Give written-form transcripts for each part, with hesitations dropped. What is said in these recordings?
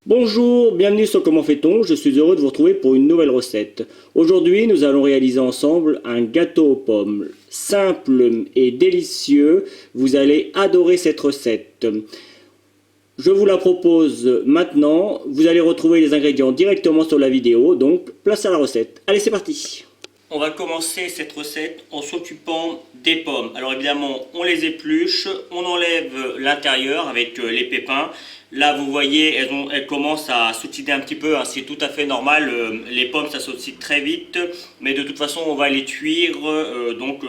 Bonjour, bienvenue sur Comment fait-on. Je suis heureux de vous retrouver pour une nouvelle recette. Aujourd'hui, nous allons réaliser ensemble un gâteau aux pommes. Simple et délicieux, vous allez adorer cette recette. Je vous la propose maintenant. Vous allez retrouver les ingrédients directement sur la vidéo, donc place à la recette. Allez, c'est parti. On va commencer cette recette en s'occupant des pommes. Alors évidemment, on les épluche, on enlève l'intérieur avec les pépins. Là, vous voyez, elles commencent à s'oxyder un petit peu, hein. C'est tout à fait normal. Les pommes, ça s'oxyde très vite, mais de toute façon, on va les cuire, donc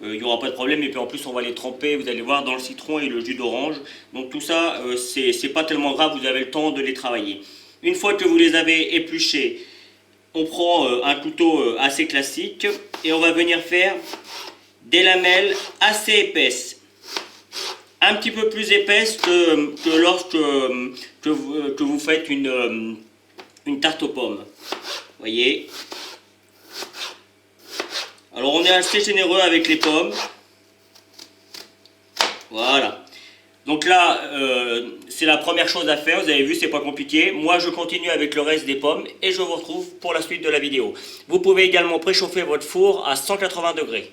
il n'y aura pas de problème. Et puis en plus, on va les tremper, vous allez voir, dans le citron et le jus d'orange. Donc tout ça, c'est pas tellement grave, vous avez le temps de les travailler. Une fois que vous les avez épluchés, on prend un couteau assez classique et on va venir faire des lamelles assez épaisses. Un petit peu plus épaisses que lorsque que vous faites une tarte aux pommes. Vous voyez. Alors on est assez généreux avec les pommes. Voilà. Donc là, c'est la première chose à faire. Vous avez vu, c'est pas compliqué. Moi, je continue avec le reste des pommes et je vous retrouve pour la suite de la vidéo. Vous pouvez également préchauffer votre four à 180 degrés.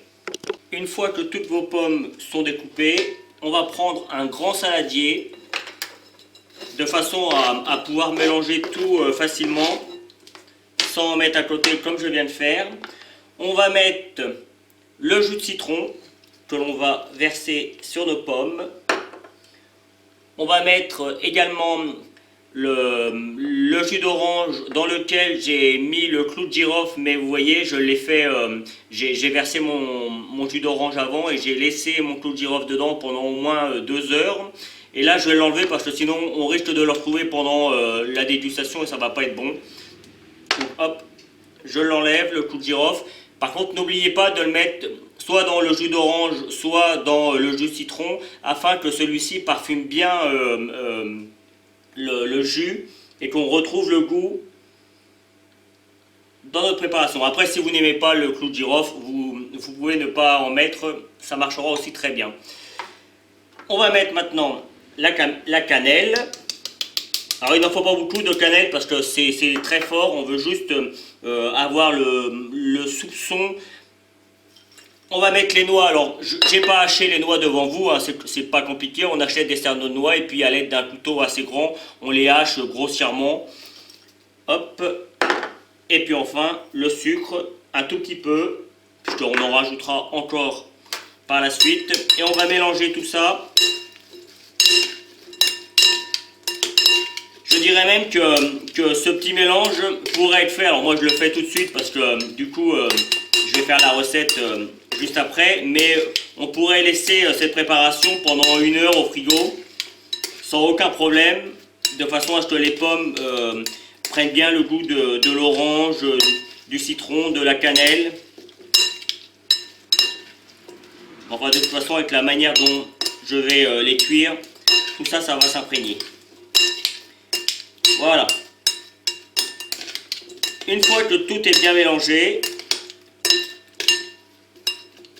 Une fois que toutes vos pommes sont découpées, on va prendre un grand saladier de façon à pouvoir mélanger tout facilement sans en mettre à côté comme je viens de faire. On va mettre le jus de citron que l'on va verser sur nos pommes. On va mettre également le jus d'orange dans lequel j'ai mis le clou de girofle, mais vous voyez, je l'ai fait, j'ai versé mon jus d'orange avant et j'ai laissé mon clou de girofle dedans pendant au moins 2 heures. Et là, je vais l'enlever parce que sinon, on risque de le retrouver pendant la dégustation et ça va pas être bon. Donc, hop, je l'enlève, le clou de girofle. Par contre, n'oubliez pas de le mettre soit dans le jus d'orange, soit dans le jus de citron, afin que celui-ci parfume bien le jus et qu'on retrouve le goût dans notre préparation. Après, si vous n'aimez pas le clou de girofle, vous pouvez ne pas en mettre, ça marchera aussi très bien. On va mettre maintenant la cannelle. Alors il n'en faut pas beaucoup de cannelle parce que c'est très fort, on veut juste avoir le soupçon. On va mettre les noix. Alors j'ai pas haché les noix devant vous, hein, c'est pas compliqué. On achète des cerneaux de noix et puis à l'aide d'un couteau assez grand, on les hache grossièrement. Hop. Et puis enfin le sucre, un tout petit peu, puisqu'on en rajoutera encore par la suite. Et on va mélanger tout ça. Je dirais même que ce petit mélange pourrait être fait. Alors moi je le fais tout de suite parce que du coup je vais faire la recette juste après. Mais on pourrait laisser cette préparation pendant 1 heure au frigo sans aucun problème. De façon à ce que les pommes prennent bien le goût de l'orange, du citron, de la cannelle. Enfin de toute façon avec la manière dont je vais les cuire, tout ça, ça va s'imprégner. Voilà. Une fois que tout est bien mélangé,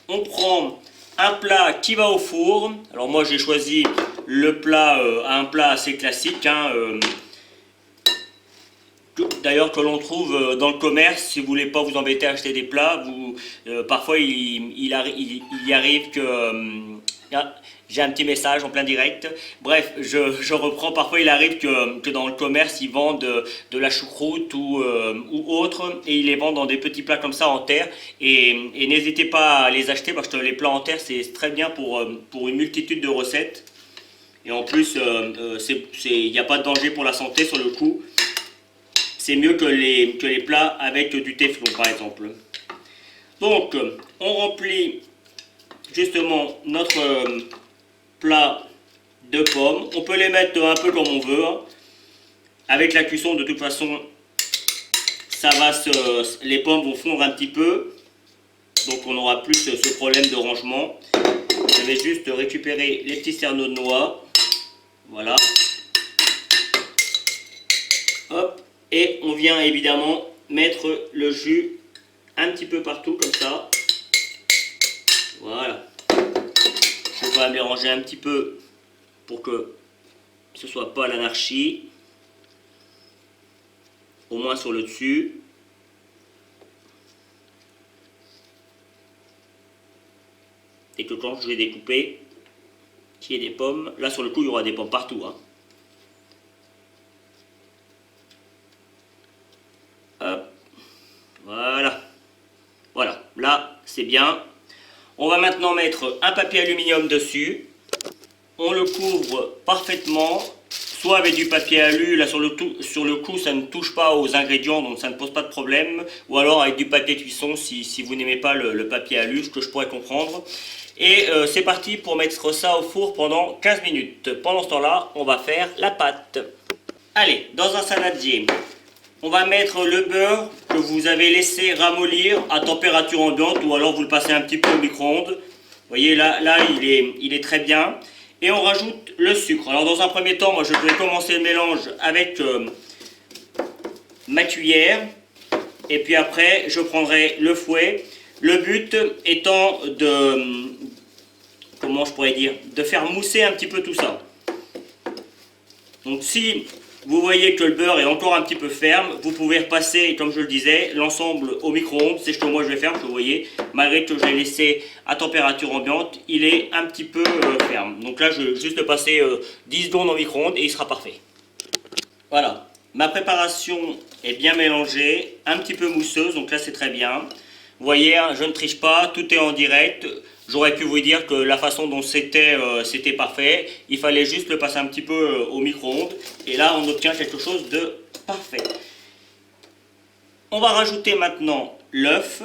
on prend un plat qui va au four. Alors moi j'ai choisi le plat, un plat assez classique, hein, d'ailleurs que l'on trouve dans le commerce. Si vous voulez pas vous embêter à acheter des plats, parfois il y arrive que... ah, j'ai un petit message en plein direct. Bref, je reprends. Parfois, il arrive que dans le commerce, ils vendent de la choucroute ou autre, et ils les vendent dans des petits plats comme ça en terre. Et n'hésitez pas à les acheter parce que les plats en terre, c'est très bien pour une multitude de recettes. Et en plus, il n'y a pas de danger pour la santé sur le coup. C'est mieux que les plats avec du téflon, par exemple. Donc, on remplit justement notre plat de pommes. On peut les mettre un peu comme on veut, hein. Avec la cuisson, de toute façon, les pommes vont fondre un petit peu. Donc on n'aura plus ce problème de rangement. Je vais juste récupérer les petits cerneaux de noix. Voilà. Hop. Et on vient évidemment mettre le jus un petit peu partout comme ça. Voilà. Je vais quand même les ranger un petit peu pour que ce soit pas l'anarchie. au moins sur le dessus. Et que quand je vais découper, qu'il y ait des pommes, là sur le coup il y aura des pommes partout, hein. Hop. Voilà. Voilà, là c'est bien. On va maintenant mettre un papier aluminium dessus. On le couvre parfaitement, soit avec du papier alu, là sur le coup ça ne touche pas aux ingrédients, donc ça ne pose pas de problème, ou alors avec du papier cuisson si vous n'aimez pas le papier alu, ce que je pourrais comprendre. Et c'est parti pour mettre ça au four pendant 15 minutes. Pendant ce temps-là, on va faire la pâte. Allez, dans un saladier, on va mettre le beurre que vous avez laissé ramollir à température ambiante, ou alors vous le passez un petit peu au micro-ondes. Vous voyez, là il est très bien. Et on rajoute le sucre. Alors dans un premier temps, moi je vais commencer le mélange avec ma cuillère. Et puis après, je prendrai le fouet. Le but étant de, comment je pourrais dire, de faire mousser un petit peu tout ça. Donc si vous voyez que le beurre est encore un petit peu ferme, vous pouvez repasser, comme je le disais, l'ensemble au micro-ondes. C'est ce que moi je vais faire, que vous voyez, malgré que je l'ai laissé à température ambiante, il est un petit peu ferme. Donc là, je vais juste le passer 10 secondes au micro-ondes et il sera parfait. Voilà, ma préparation est bien mélangée, un petit peu mousseuse, donc là c'est très bien. Vous voyez, hein, je ne triche pas, tout est en direct. J'aurais pu vous dire que la façon dont c'était parfait, il fallait juste le passer un petit peu au micro-ondes. Et là, on obtient quelque chose de parfait. On va rajouter maintenant l'œuf.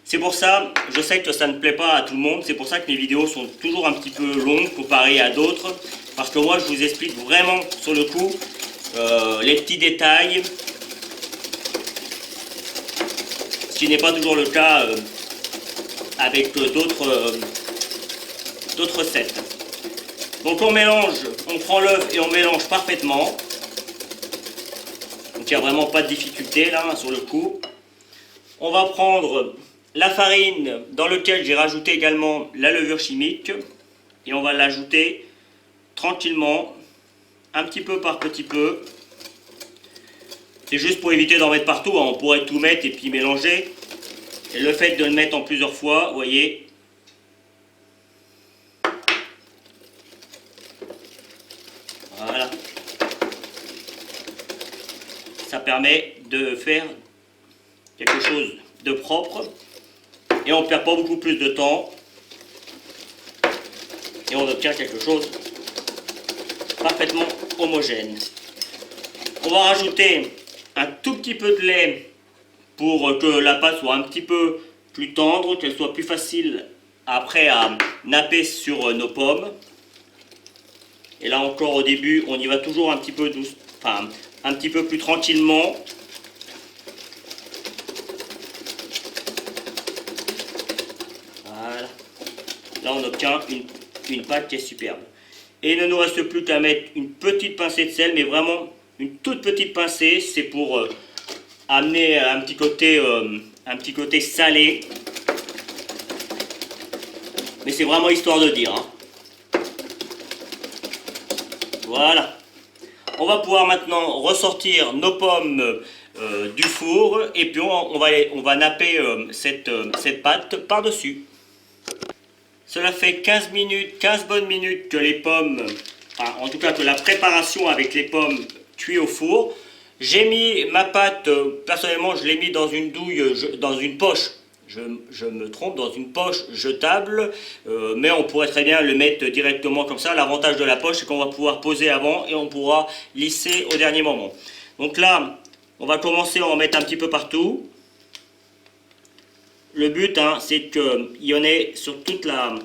C'est pour ça, je sais que ça ne plaît pas à tout le monde, c'est pour ça que mes vidéos sont toujours un petit peu longues comparées à d'autres. Parce que moi, je vous explique vraiment sur le coup les petits détails. Ce qui n'est pas toujours le cas avec d'autres recettes. Donc on mélange, on prend l'œuf et on mélange parfaitement. Donc il n'y a vraiment pas de difficulté là sur le coup. On va prendre la farine dans laquelle j'ai rajouté également la levure chimique. Et on va l'ajouter tranquillement, un petit peu par petit peu. C'est juste pour éviter d'en mettre partout, hein. On pourrait tout mettre et puis mélanger. Et le fait de le mettre en plusieurs fois, vous voyez, voilà, ça permet de faire quelque chose de propre et on ne perd pas beaucoup plus de temps et on obtient quelque chose parfaitement homogène. On va rajouter un tout petit peu de lait pour que la pâte soit un petit peu plus tendre, qu'elle soit plus facile après à napper sur nos pommes. Et là encore au début, on y va toujours un petit peu douce, enfin un petit peu plus tranquillement. Voilà. Là on obtient une pâte qui est superbe. Et il ne nous reste plus qu'à mettre une petite pincée de sel, mais vraiment une toute petite pincée, c'est pour amener un petit côté salé. Mais c'est vraiment histoire de dire, hein. Voilà. On va pouvoir maintenant ressortir nos pommes du four et puis on va napper cette pâte par-dessus. Cela fait 15 bonnes minutes que les pommes, enfin, en tout cas que la préparation avec les pommes cuit au four. J'ai mis ma pâte, personnellement je l'ai mis dans une douille, dans une poche. Je me trompe, dans une poche jetable, mais on pourrait très bien le mettre directement comme ça. L'avantage de la poche, c'est qu'on va pouvoir poser avant et on pourra lisser au dernier moment. Donc là, on va commencer à en mettre un petit peu partout. Le but, hein, c'est qu'il y en ait sur toute la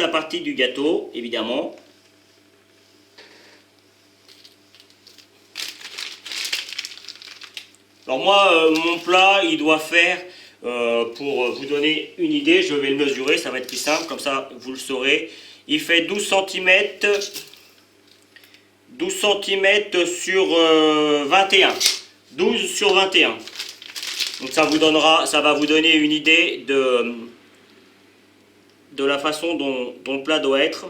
partie du gâteau, évidemment. Alors moi, mon plat, il doit faire, pour vous donner une idée, je vais le mesurer, ça va être plus simple, comme ça vous le saurez. Il fait 12 cm sur 21. 12 sur 21. Donc ça va vous donner une idée de la façon dont le plat doit être.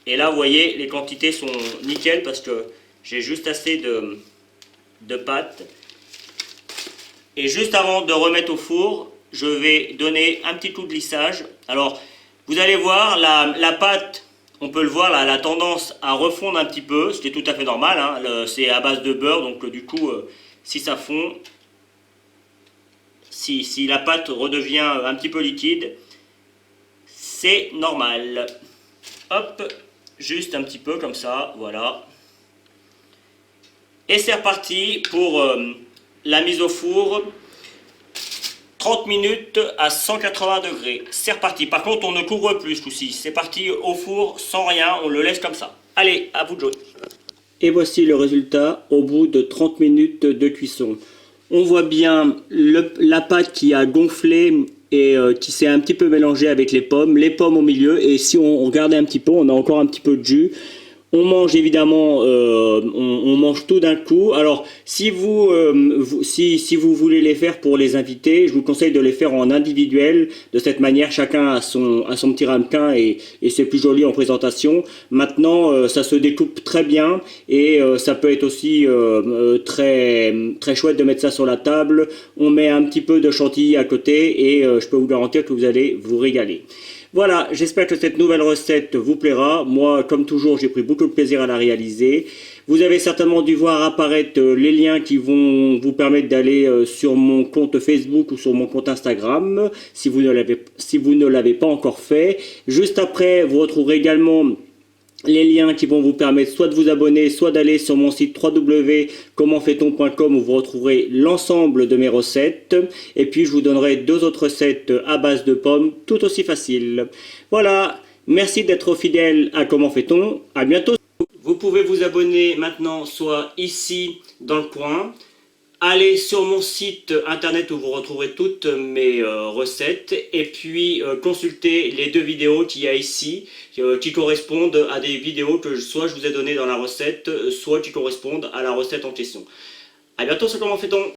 Et là, vous voyez, les quantités sont nickel parce que J'ai juste assez de pâte. Et juste avant de remettre au four, je vais donner un petit coup de lissage. Alors, vous allez voir, la pâte, on peut le voir, là, elle a tendance à refondre un petit peu, ce qui est tout à fait normal, hein. C'est à base de beurre, donc du coup, si ça fond, si la pâte redevient un petit peu liquide, c'est normal. Hop, juste un petit peu comme ça, voilà. Et c'est reparti pour la mise au four. 30 minutes à 180 degrés. C'est reparti. Par contre, on ne couvre plus ce coup-ci. C'est parti au four sans rien. On le laisse comme ça. Allez, à vous de jouer. Et voici le résultat au bout de 30 minutes de cuisson. On voit bien la pâte qui a gonflé et qui s'est un petit peu mélangée avec les pommes au milieu. Et si on regardait un petit peu, on a encore un petit peu de jus. On mange évidemment, on mange tout d'un coup. Alors, si vous voulez les faire pour les invités, je vous conseille de les faire en individuel. De cette manière, chacun a son petit ramequin et c'est plus joli en présentation. Maintenant, ça se découpe très bien et ça peut être aussi très très chouette de mettre ça sur la table. On met un petit peu de chantilly à côté et je peux vous garantir que vous allez vous régaler. Voilà, j'espère que cette nouvelle recette vous plaira. Moi, comme toujours, j'ai pris beaucoup de plaisir à la réaliser. Vous avez certainement dû voir apparaître les liens qui vont vous permettre d'aller sur mon compte Facebook ou sur mon compte Instagram, si vous ne l'avez pas encore fait. Juste après, vous retrouverez également les liens qui vont vous permettre soit de vous abonner, soit d'aller sur mon site www.commentfaiton.com où vous retrouverez l'ensemble de mes recettes. Et puis je vous donnerai 2 autres recettes à base de pommes, tout aussi faciles. Voilà, merci d'être fidèle à Comment fait-on. À bientôt. Vous pouvez vous abonner maintenant soit ici dans le coin. Allez sur mon site internet où vous retrouverez toutes mes recettes et puis consultez les 2 vidéos qu'il y a ici qui correspondent à des vidéos que soit je vous ai données dans la recette, soit qui correspondent à la recette en question. A bientôt sur Comment fait-on.